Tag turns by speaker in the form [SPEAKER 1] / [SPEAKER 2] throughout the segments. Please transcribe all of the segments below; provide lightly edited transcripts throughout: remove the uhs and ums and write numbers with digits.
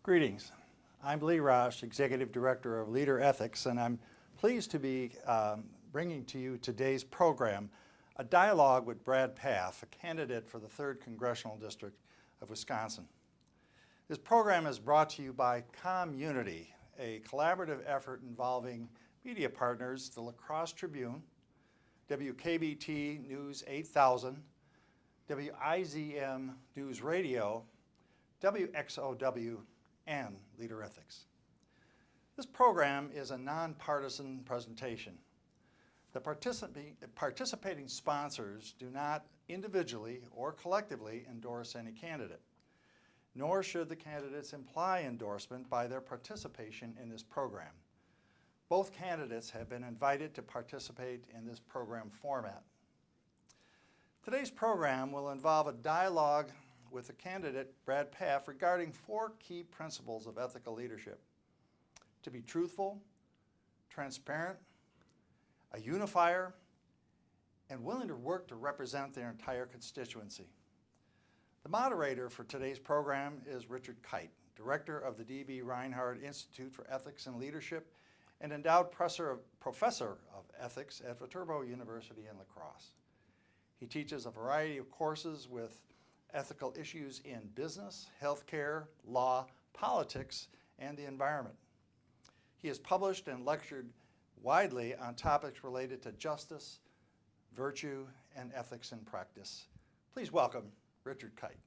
[SPEAKER 1] Greetings. I'm Lee Rosh, Executive Director of Leader Ethics, and I'm pleased to be bringing to you today's program, a dialogue with Brad Pfaff, a candidate for the 3rd Congressional District of Wisconsin. This program is brought to you by Community, a collaborative effort involving media partners, the La Crosse Tribune, WKBT News 8000, WIZM News Radio, WXOW, and Leader Ethics. This program is a nonpartisan presentation. The participating sponsors do not individually or collectively endorse any candidate, nor should the candidates imply endorsement by their participation in this program. Both candidates have been invited to participate in this program format. Today's program will involve a dialogue with the candidate, Brad Pfaff, regarding 4 key principles of ethical leadership: to be truthful, transparent, a unifier, and willing to work to represent their entire constituency. The moderator for today's program is Richard Kyte, Director of the D.B. Reinhardt Institute for Ethics and Leadership and endowed professor of ethics at Viterbo University in La Crosse. He teaches a variety of courses with ethical issues in business, healthcare, law, politics, and the environment. He has published and lectured widely on topics related to justice, virtue, and ethics in practice. Please welcome Richard Kyte.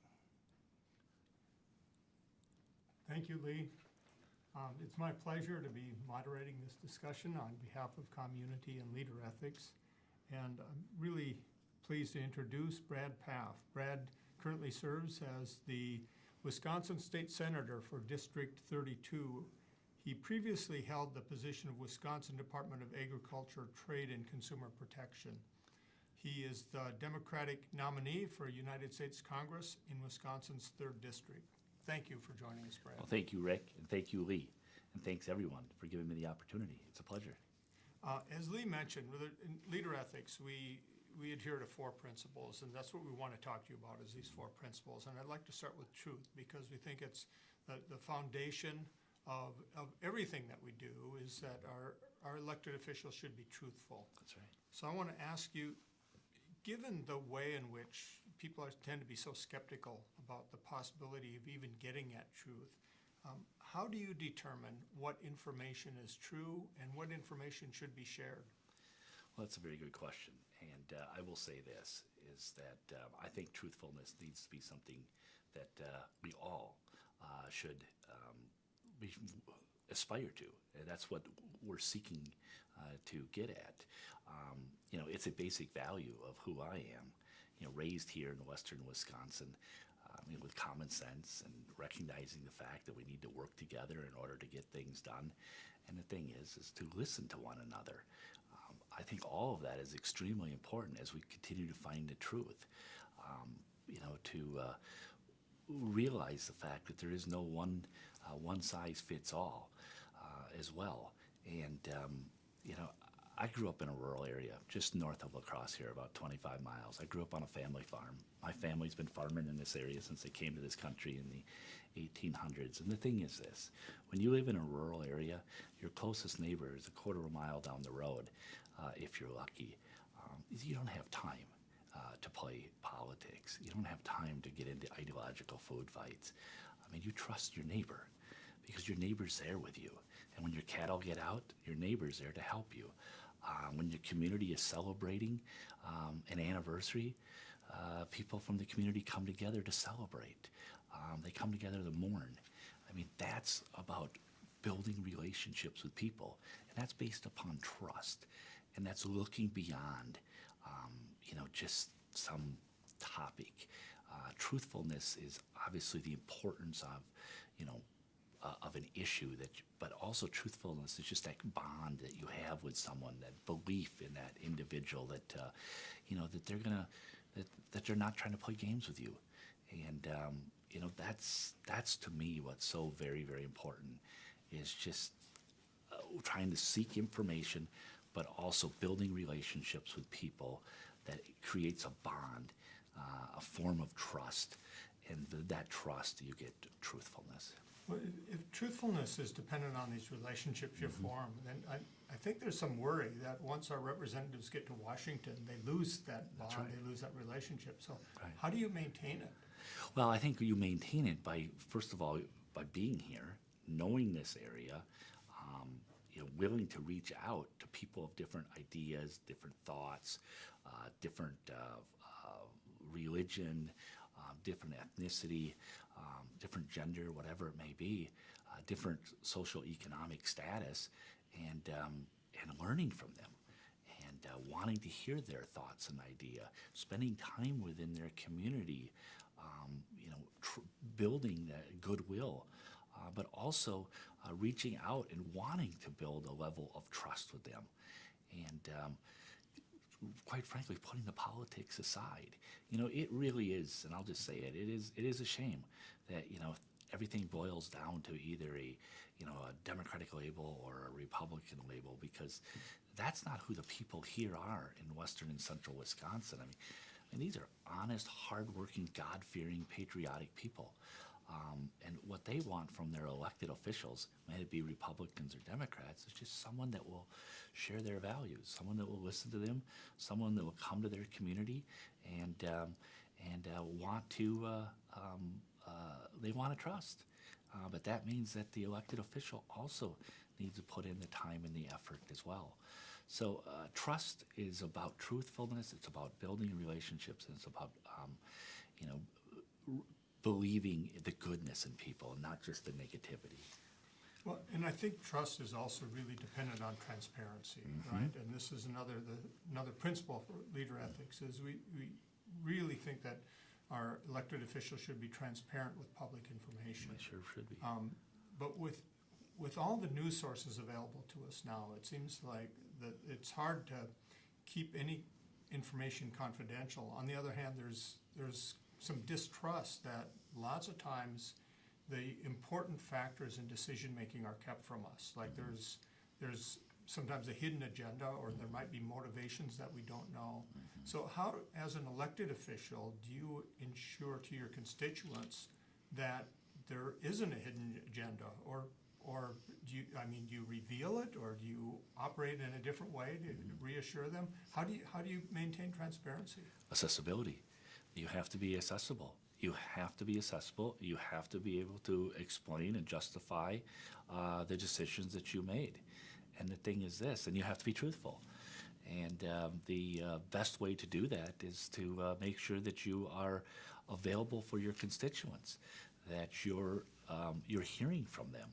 [SPEAKER 2] Thank you, Lee. It's my pleasure to be moderating this discussion on behalf of Community and Leader Ethics, and I'm really pleased to introduce Brad Pfaff. Brad currently serves as the Wisconsin State Senator for District 32. He previously held the position of Wisconsin Department of Agriculture, Trade, and Consumer Protection. He is the Democratic nominee for United States Congress in Wisconsin's 3rd District. Thank you for joining us, Brad.
[SPEAKER 3] Well, thank you, Rick, and thank you, Lee, and thanks everyone for giving me the opportunity. It's a pleasure.
[SPEAKER 2] As Lee mentioned, in Leader Ethics, we adhere to 4 principles, and that's what we want to talk to you about, is these 4 principles. And I'd like to start with truth, because we think it's the foundation of everything that we do, is that our elected officials should be truthful.
[SPEAKER 3] That's right.
[SPEAKER 2] So I want to ask you, given the way in which people tend to be so skeptical about the possibility of even getting at truth, how do you determine what information is true and what information should be shared?
[SPEAKER 3] Well, that's a very good question. And I will say this, is that I think truthfulness needs to be something that we all should aspire to. And that's what we're seeking to get at. It's a basic value of who I am. Raised here in western Wisconsin, with common sense and recognizing the fact that we need to work together in order to get things done. And the thing is to listen to one another. I think all of that is extremely important as we continue to find the truth. To realize the fact that there is no one size fits all as well. And I grew up in a rural area just north of La Crosse here, about 25 miles. I grew up on a family farm. My family's been farming in this area since they came to this country in the 1800s. And the thing is this: when you live in a rural area, your closest neighbor is a quarter of a mile down the road, if you're lucky. You don't have time to play politics. You don't have time to get into ideological food fights. You trust your neighbor because your neighbor's there with you. And when your cattle get out, your neighbor's there to help you. When your community is celebrating an anniversary, people from the community come together to celebrate. They come together to mourn. That's about building relationships with people, and that's based upon trust, and that's looking beyond, just some topic. Truthfulness is obviously the importance of an issue, but also truthfulness is just that bond that you have with someone, that belief in that individual, that that they're not trying to play games with you, and that's to me what's so very, very important, is just trying to seek information, but also building relationships with people that creates a bond, a form of trust, and that trust you get truthfulness.
[SPEAKER 2] Well, if truthfulness is dependent on these relationships you form, then I think there's some worry that once our representatives get to Washington, they lose that bond,
[SPEAKER 3] right.
[SPEAKER 2] they lose that relationship. So
[SPEAKER 3] Right.
[SPEAKER 2] how do you maintain it?
[SPEAKER 3] Well, I think you maintain it by, first of all, by being here, knowing this area, willing to reach out to people of different ideas, different thoughts, different religion, different ethnicity, different gender, whatever it may be, different social economic status, and learning from them, and wanting to hear their thoughts and idea, spending time within their community, building that goodwill, but also reaching out and wanting to build a level of trust with them, and quite frankly, putting the politics aside. It really is, and I'll just say it, it is a shame that, everything boils down to either a Democratic label or a Republican label, because that's not who the people here are in western and central Wisconsin. I mean, these are honest, hardworking, God-fearing, patriotic people. And what they want from their elected officials, may it be Republicans or Democrats, is just someone that will share their values, someone that will listen to them, someone that will come to their community and want to, they want to trust. But that means that the elected official also needs to put in the time and the effort as well. So trust is about truthfulness, it's about building relationships, and it's about, believing the goodness in people, not just the negativity.
[SPEAKER 2] Well, and I think trust is also really dependent on transparency, right? And this is another principle for leader ethics, is we really think that our elected officials should be transparent with public information.
[SPEAKER 3] They sure should be.
[SPEAKER 2] But with all the news sources available to us now, it seems like that it's hard to keep any information confidential. On the other hand, there's some distrust that lots of times the important factors in decision making are kept from us. Like there's sometimes a hidden agenda, or there might be motivations that we don't know. So how, as an elected official, do you ensure to your constituents that there isn't a hidden agenda, or do you reveal it, or do you operate in a different way to reassure them? How do you maintain transparency?
[SPEAKER 3] Accessibility. You have to be accessible. You have to be accessible. You have to be able to explain and justify the decisions that you made. And the thing is this, and you have to be truthful. And the best way to do that is to make sure that you are available for your constituents, that you're hearing from them,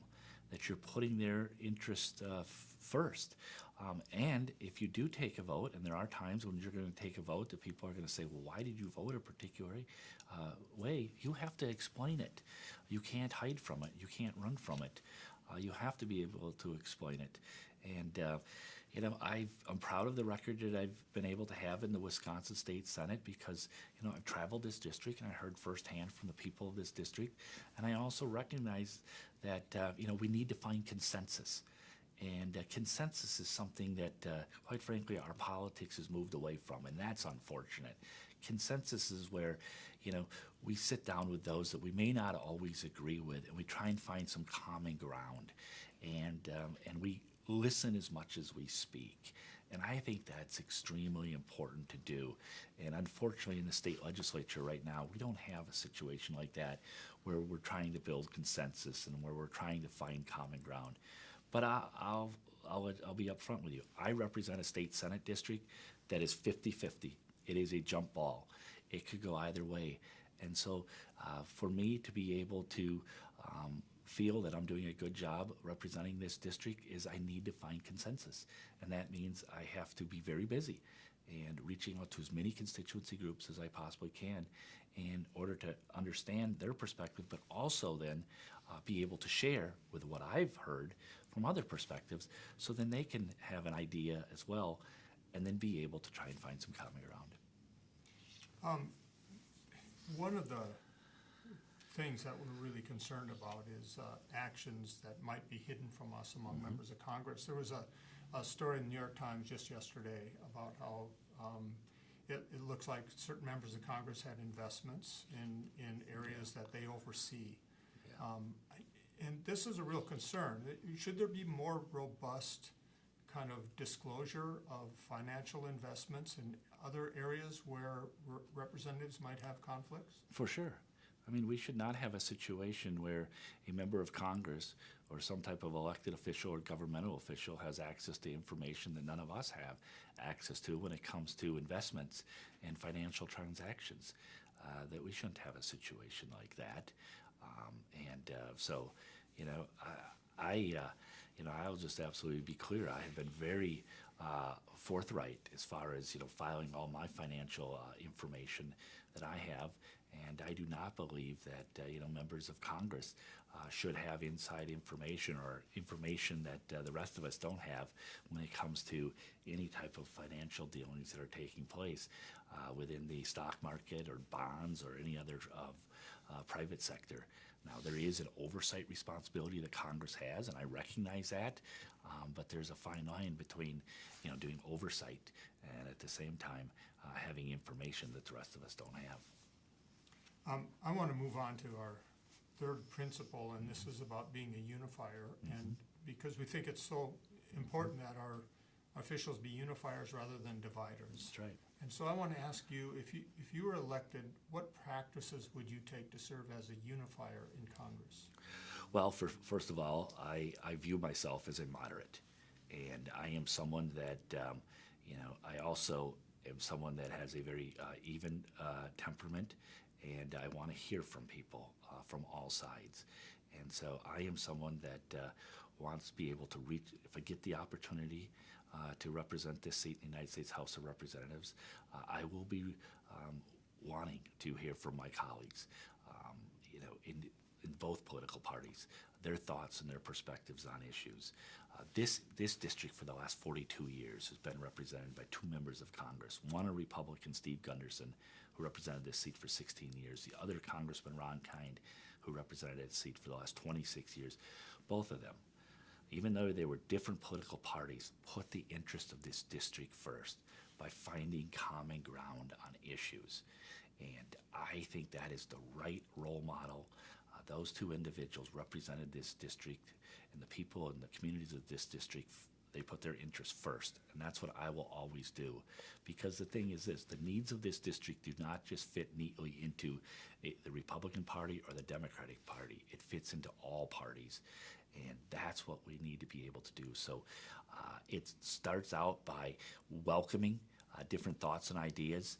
[SPEAKER 3] that you're putting their interest first. And if you do take a vote, and there are times when you're going to take a vote that people are going to say, well, why did you vote a particular way? You have to explain it. You can't hide from it. You can't run from it. You have to be able to explain it. And, I'm proud of the record that I've been able to have in the Wisconsin State Senate, because, I've traveled this district and I heard firsthand from the people of this district. And I also recognize that, we need to find consensus. And consensus is something that, quite frankly, our politics has moved away from, and that's unfortunate. Consensus is where, we sit down with those that we may not always agree with, and we try and find some common ground, and we listen as much as we speak. And I think that's extremely important to do. And unfortunately, in the state legislature right now, we don't have a situation like that where we're trying to build consensus and where we're trying to find common ground. But I'll be upfront with you. I represent a state senate district that is 50-50. It is a jump ball. It could go either way. And so for me to be able to feel that I'm doing a good job representing this district is I need to find consensus. And that means I have to be very busy and reaching out to as many constituency groups as I possibly can in order to understand their perspective, but also then be able to share with what I've heard from other perspectives, so then they can have an idea as well, and then be able to try and find some common ground.
[SPEAKER 2] One of the things that we're really concerned about is actions that might be hidden from us among members of Congress. There was a story in the New York Times just yesterday about how it looks like certain members of Congress had investments in areas that they oversee. And this is a real concern. Should there be more robust kind of disclosure of financial investments in other areas where representatives might have conflicts?
[SPEAKER 3] For sure. I mean, we should not have a situation where a member of Congress or some type of elected official or governmental official has access to information that none of us have access to when it comes to investments and financial transactions. That we shouldn't have a situation like that. So, you know, I'll just absolutely be clear. I have been very forthright as far as, filing all my financial information that I have. And I do not believe that, members of Congress should have inside information or information that the rest of us don't have when it comes to any type of financial dealings that are taking place within the stock market or bonds or any other private sector. Now, there is an oversight responsibility that Congress has, and I recognize that, but there's a fine line between, doing oversight and at the same time having information that the rest of us don't have.
[SPEAKER 2] I want to move on to our third principle, and this is about being a unifier. And because we think it's so important that our officials be unifiers rather than dividers.
[SPEAKER 3] That's right.
[SPEAKER 2] And so I want to ask you, if you were elected, what practices would you take to serve as a unifier in Congress?
[SPEAKER 3] Well, first of all, I view myself as a moderate, and I am someone that, I also am someone that has a very even temperament, and I want to hear from people from all sides. And so I am someone that wants to be able to reach, if I get the opportunity to represent this seat in the United States House of Representatives, I will be wanting to hear from my colleagues, in both political parties, their thoughts and their perspectives on issues. This district for the last 42 years has been represented by two members of Congress, one a Republican, Steve Gunderson, who represented this seat for 16 years, the other Congressman Ron Kyte, who represented this seat for the last 26 years. Both of them, even though they were different political parties, put the interest of this district first by finding common ground on issues. And I think that is the right role model. Those two individuals represented this district, and the people and the communities of this district, they put their interests first. And that's what I will always do. Because the thing is this, the needs of this district do not just fit neatly into the Republican Party or the Democratic Party. It fits into all parties. And that's what we need to be able to do. So it starts out by welcoming different thoughts and ideas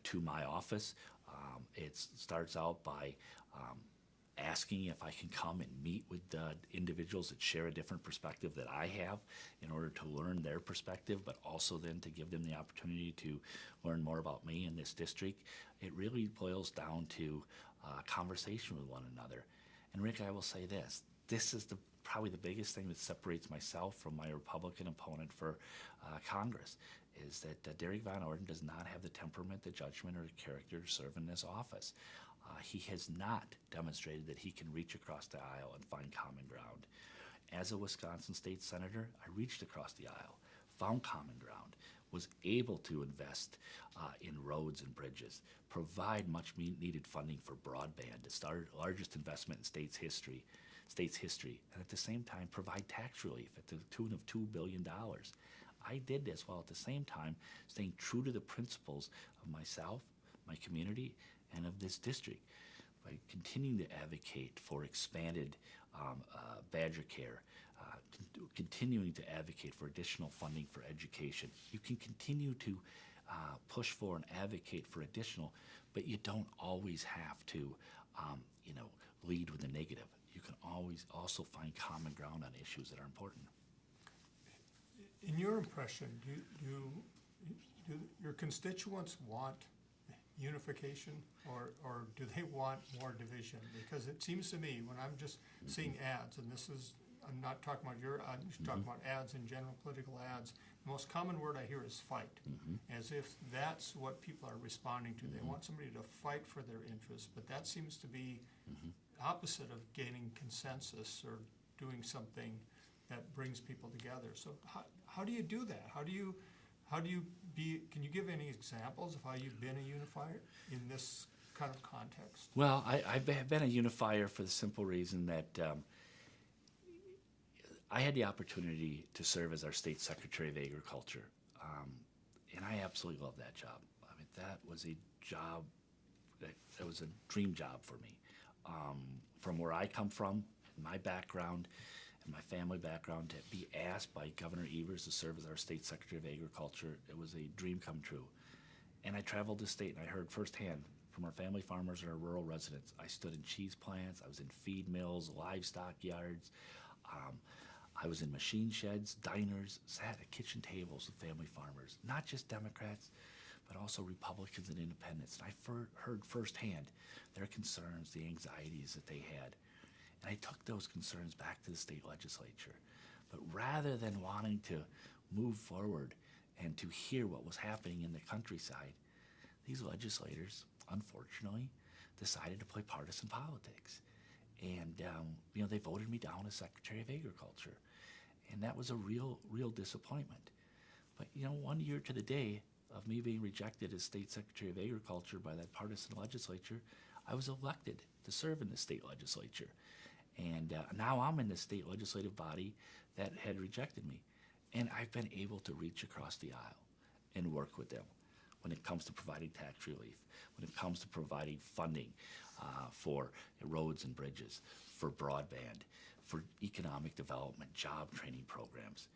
[SPEAKER 3] to my office. It starts out by asking if I can come and meet with individuals that share a different perspective that I have in order to learn their perspective, but also then to give them the opportunity to learn more about me in this district. It really boils down to conversation with one another. And Rick, I will say this. This is probably the biggest thing that separates myself from my Republican opponent for Congress, is that Derek Van Orden does not have the temperament, the judgment, or the character to serve in this office. He has not demonstrated that he can reach across the aisle and find common ground. As a Wisconsin state senator, I reached across the aisle, found common ground, was able to invest in roads and bridges, provide much needed funding for broadband, the largest investment in state's history, and at the same time provide tax relief at the tune of $2 billion. I did this while at the same time staying true to the principles of myself, my community, and of this district by continuing to advocate for expanded Badger care, continuing to advocate for additional funding for education. You can continue to push for and advocate for additional, but you don't always have to, lead with the negative. You can always also find common ground on issues that are important.
[SPEAKER 2] In your impression, do your constituents want unification, or do they want more division? Because it seems to me, when I'm just seeing ads, and I'm not talking about your ad, I'm just talking about ads in general, political ads, the most common word I hear is fight, as if that's what people are responding to. They want somebody to fight for their interests, but that seems to be opposite of gaining consensus or doing something that brings people together. So how do you do that? How do you be, can you give any examples of how you've been a unifier in this kind of context?
[SPEAKER 3] Well, I've been a unifier for the simple reason that I had the opportunity to serve as our state secretary of agriculture, and I absolutely love that job. I mean, that was a job that was a dream job for me. From where I come from, my background, and my family background, to be asked by Governor Evers to serve as our state secretary of agriculture, it was a dream come true. And I traveled the state and I heard firsthand from our family farmers and our rural residents. I stood in cheese plants, I was in feed mills, livestock yards, I was in machine sheds, diners, sat at kitchen tables with family farmers, not just Democrats, but also Republicans and independents. And I heard firsthand their concerns, the anxieties that they had. And I took those concerns back to the state legislature. But rather than wanting to move forward and to hear what was happening in the countryside, these legislators, unfortunately, decided to play partisan politics. And, they voted me down as Secretary of Agriculture. And that was a real disappointment. But, 1 year to the day of me being rejected as State Secretary of Agriculture by that partisan legislature, I was elected to serve in the state legislature. And now I'm in the state legislative body that had rejected me. And I've been able to reach across the aisle and work with them when it comes to providing tax relief, when it comes to providing funding for roads and bridges, for broadband, for economic development, job training programs.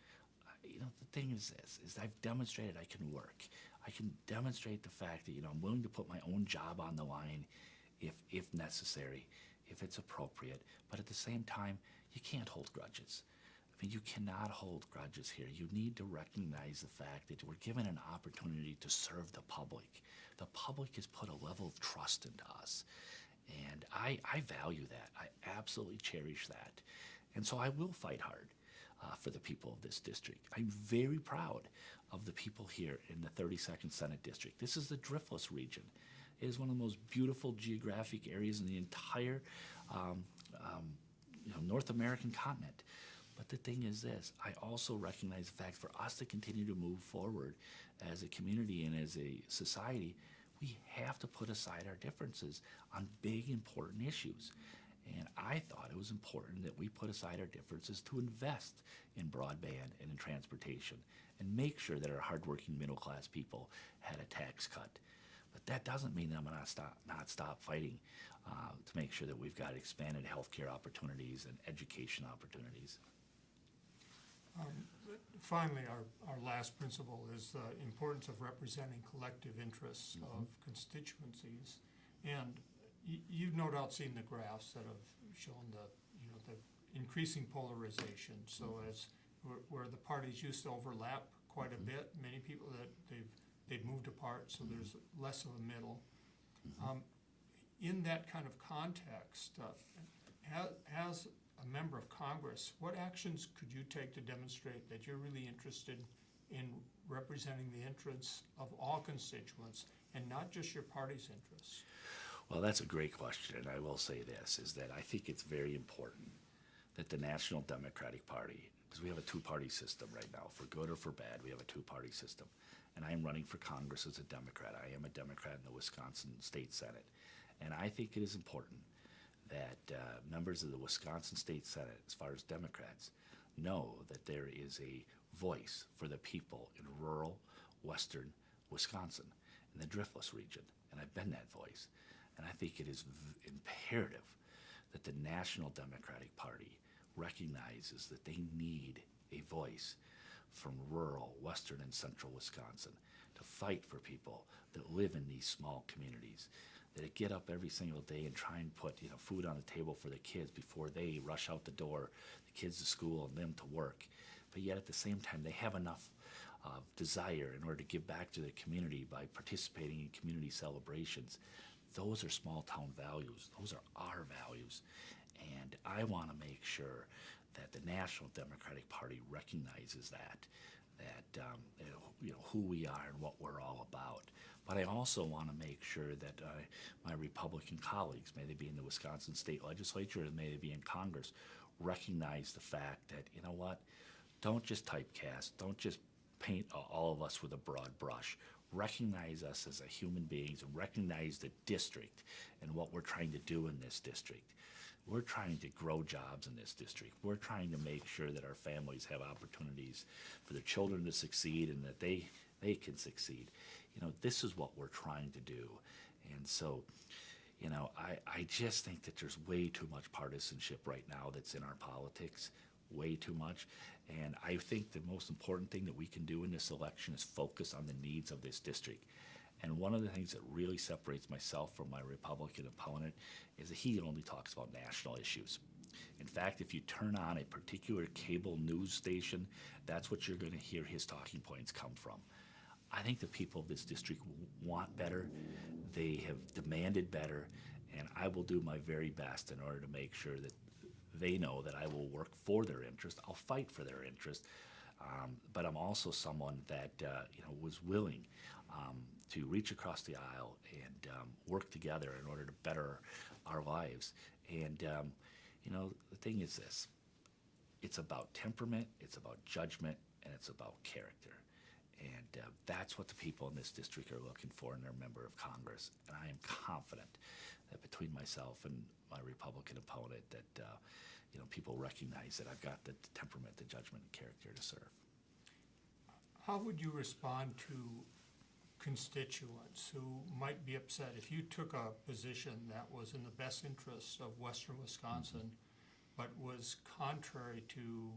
[SPEAKER 3] The thing is this, is I've demonstrated I can work. I can demonstrate the fact that, I'm willing to put my own job on the line if necessary, if it's appropriate. But at the same time, you can't hold grudges. I mean, you cannot hold grudges here. You need to recognize the fact that we're given an opportunity to serve the public. The public has put a level of trust into us. And I value that. I absolutely cherish that. And so I will fight hard for the people of this district. I'm very proud of the people here in the 32nd Senate District. This is the Driftless region. It is one of the most beautiful geographic areas in the entire North American continent. But the thing is this, I also recognize the fact for us to continue to move forward as a community and as a society, we have to put aside our differences on big, important issues. And I thought it was important that we put aside our differences to invest in broadband and in transportation and make sure that our hardworking middle-class people had a tax cut. But that doesn't mean that I'm going to not stop fighting to make sure that we've got expanded healthcare opportunities and education opportunities.
[SPEAKER 2] Finally, our last principle is the importance of representing collective interests of constituencies. And you've no doubt seen the graphs that have shown the increasing polarization. So as where the parties used to overlap quite a bit, many people that they've moved apart, so there's less of a middle. In that kind of context, as a member of Congress, what actions could you take to demonstrate that you're really interested in representing the interests of all constituents and not just your party's interests?
[SPEAKER 3] Well, that's a great question, and I will say this, is that I think it's very important that the National Democratic Party, because we have a two-party system right now, for good or for bad, we have a two-party system, and I am running for Congress as a Democrat. I am a Democrat in the Wisconsin State Senate, and I think it is important that members of the Wisconsin State Senate, as far as Democrats, know that there is a voice for the people in rural, western Wisconsin, in the Driftless region, and I've been that voice. And I think it is imperative that the National Democratic Party recognizes that they need a voice from rural, western, and central Wisconsin to fight for people that live in these small communities, that get up every single day and try and put food on the table for the kids before they rush out the door, the kids to school and them to work. But yet at the same time, they have enough desire in order to give back to their community by participating in community celebrations. Those are small town values. Those are our values. And I want to make sure that the National Democratic Party recognizes that who we are and what we're all about. But I also want to make sure that my Republican colleagues, may they be in the Wisconsin State Legislature or may they be in Congress, recognize the fact that, don't just typecast, don't just paint all of us with a broad brush. recognize us as a human beings and recognize the district and what we're trying to do in this district. We're trying to grow jobs in this district. We're trying to make sure that our families have opportunities for their children to succeed and that they can succeed. This is what we're trying to do. And so, I just think that there's way too much partisanship right now that's in our politics, way too much. And I think the most important thing that we can do in this election is focus on the needs of this district. And one of the things that really separates myself from my Republican opponent is that he only talks about national issues. In fact, if you turn on a particular cable news station, that's what you're going to hear his talking points come from. I think the people of this district want better. They have demanded better, and I will do my very best in order to make sure that they know that I will work for their interest. I'll fight for their interest, but I'm also someone that was willing to reach across the aisle and work together in order to better our lives. And the thing is this: it's about temperament, it's about judgment, and it's about character. And that's what the people in this district are looking for in their member of Congress. And I am confident that between myself and my Republican opponent that people recognize that I've got the temperament, the judgment, and character to serve.
[SPEAKER 2] How would you respond to constituents who might be upset if you took a position that was in the best interests of Western Wisconsin, but was contrary to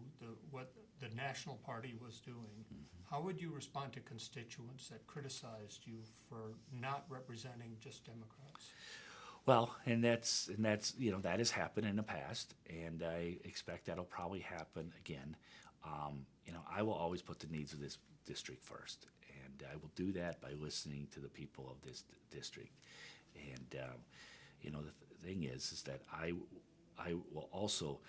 [SPEAKER 2] what the national party was doing? How would you respond to constituents that criticized you for not representing just Democrats?
[SPEAKER 3] Well, and that's that has happened in the past, and I expect that'll probably happen again. I will always put the needs of this district first, and I will do that by listening to the people of this district. And the thing is that I will also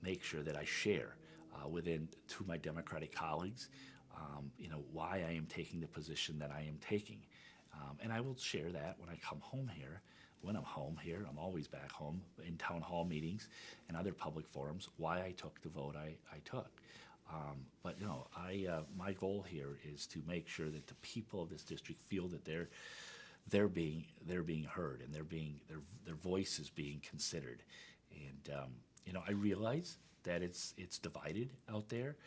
[SPEAKER 3] make sure that I share to my Democratic colleagues, why I am taking the position that I am taking. And I will share that when I come home here. When I'm home here, I'm always back home in town hall meetings and other public forums, why I took the vote I took. But my goal here is to make sure that the people of this district feel that they're being heard and their voice is being considered. And I realize that it's divided out there,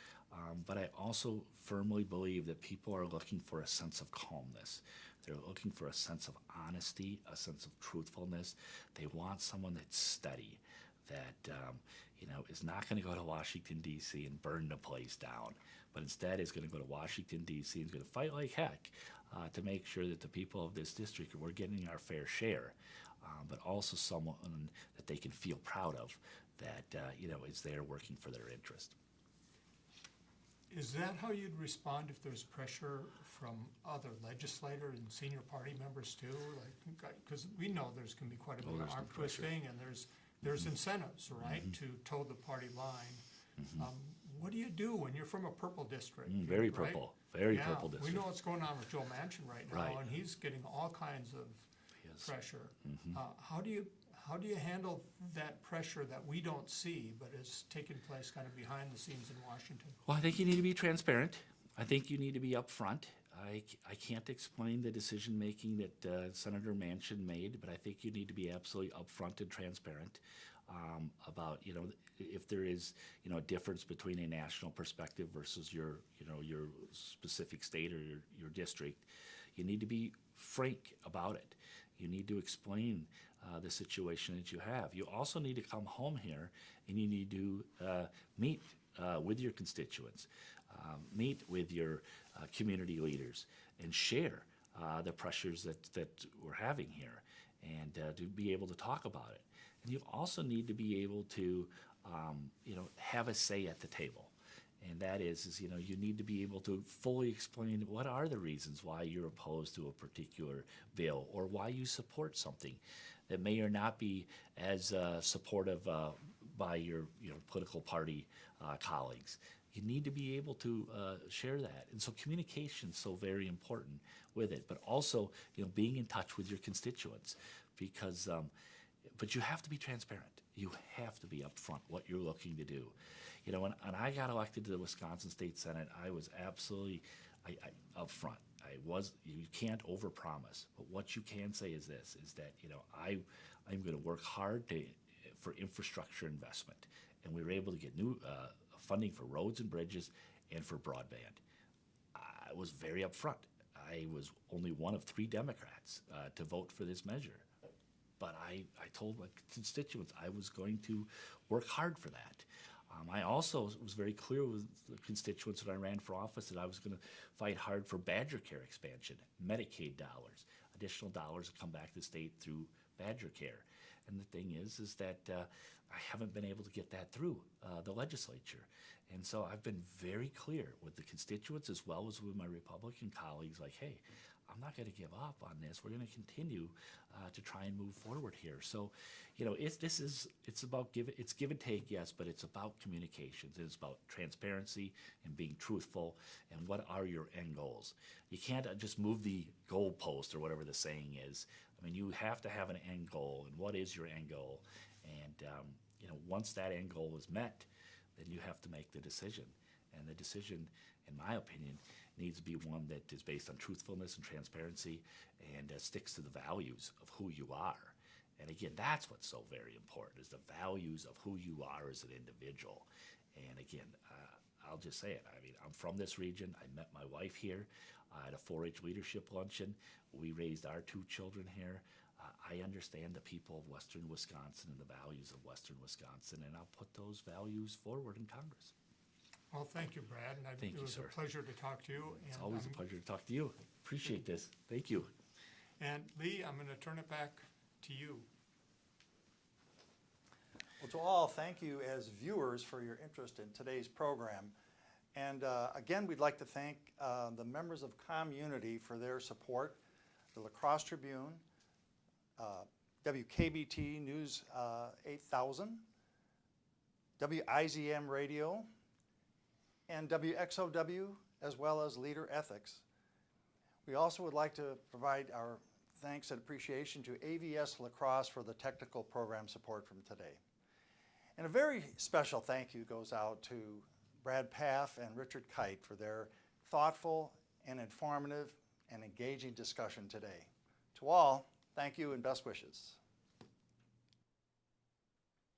[SPEAKER 3] but I also firmly believe that people are looking for a sense of calmness. They're looking for a sense of honesty, a sense of truthfulness. They want someone that's steady, that is not going to go to Washington, D.C. and burn the place down, but instead is going to go to Washington, D.C. and is going to fight like heck to make sure that the people of this district, we're getting our fair share, but also someone that they can feel proud of, that is there working for their interest.
[SPEAKER 2] Is that how you'd respond if there's pressure from other legislators and senior party members too? Because we know there's going to be quite a bit of arm twisting, and there's incentives, right, to toe the party line. What do you do when you're from a purple district?
[SPEAKER 3] Very
[SPEAKER 2] right?
[SPEAKER 3] purple, very purple district.
[SPEAKER 2] We know what's going on with Joe Manchin right now,
[SPEAKER 3] Right.
[SPEAKER 2] and he's getting all kinds of pressure. How do you handle that pressure that we don't see, but is taking place kind of behind the scenes in Washington?
[SPEAKER 3] Well, I think you need to be transparent. I think you need to be upfront. I can't explain the decision making that Senator Manchin made, but I think you need to be absolutely upfront and transparent about if there is a difference between a national perspective versus your specific state or your district. You need to be frank about it. You need to explain the situation that you have. You also need to come home here and you need to meet with your constituents, meet with your community leaders, and share the pressures that we're having here, and to be able to talk about it. And you also need to be able to have a say at the table. And that is you need to be able to fully explain what are the reasons why you're opposed to a particular bill, or why you support something that may or not be as supportive by your political party colleagues. You need to be able to share that. And so communication is so very important with it, but also being in touch with your constituents, because but you have to be transparent. You have to be upfront what you're looking to do. When I got elected to the Wisconsin State Senate, I was absolutely Up front, you can't overpromise, but what you can say is this, is that, I'm going to work hard for infrastructure investment. And we were able to get new funding for roads and bridges and for broadband. I was very upfront. I was only one of 3 Democrats to vote for this measure. But I told my constituents I was going to work hard for that. I also was very clear with the constituents when I ran for office that I was going to fight hard for Badger Care expansion, Medicaid dollars, additional dollars that come back to the state through Badger Care. And the thing is that I haven't been able to get that through the legislature. And so I've been very clear with the constituents as well as with my Republican colleagues, like, hey, I'm not going to give up on this. We're going to continue to try and move forward here. So, it's about it's give and take, yes, but it's about communications. It's about transparency and being truthful. And what are your end goals? You can't just move the goalpost or whatever the saying is. I mean, you have to have an end goal. And what is your end goal? And once that end goal is met, then you have to make the decision. And the decision, in my opinion, needs to be one that is based on truthfulness and transparency and sticks to the values of who you are. And again, that's what's so very important, is the values of who you are as an individual. And again, I'll just say it. I mean, I'm from this region. I met my wife here at a 4-H leadership luncheon. We raised our 2 children here. I understand the people of Western Wisconsin and the values of Western Wisconsin, and I'll put those values forward in Congress.
[SPEAKER 2] Well, thank you, Brad. And
[SPEAKER 3] Thank
[SPEAKER 2] it
[SPEAKER 3] you,
[SPEAKER 2] was
[SPEAKER 3] sir.
[SPEAKER 2] a pleasure to talk to you.
[SPEAKER 3] It's
[SPEAKER 2] and
[SPEAKER 3] always a pleasure to talk to you. Appreciate this. Thank you.
[SPEAKER 2] And Lee, I'm going to turn it back to you.
[SPEAKER 1] Well, to all, thank you as viewers for your interest in today's program. And again, we'd like to thank the members of ComUnity for their support, the La Crosse Tribune, WKBT News 8000, WIZM Radio, and WXOW, as well as Leader Ethics. We also would like to provide our thanks and appreciation to AVS La Crosse for the technical program support from today. And a very special thank you goes out to Brad Pfaff and Richard Kyte for their thoughtful and informative and engaging discussion today. To all, thank you and best wishes.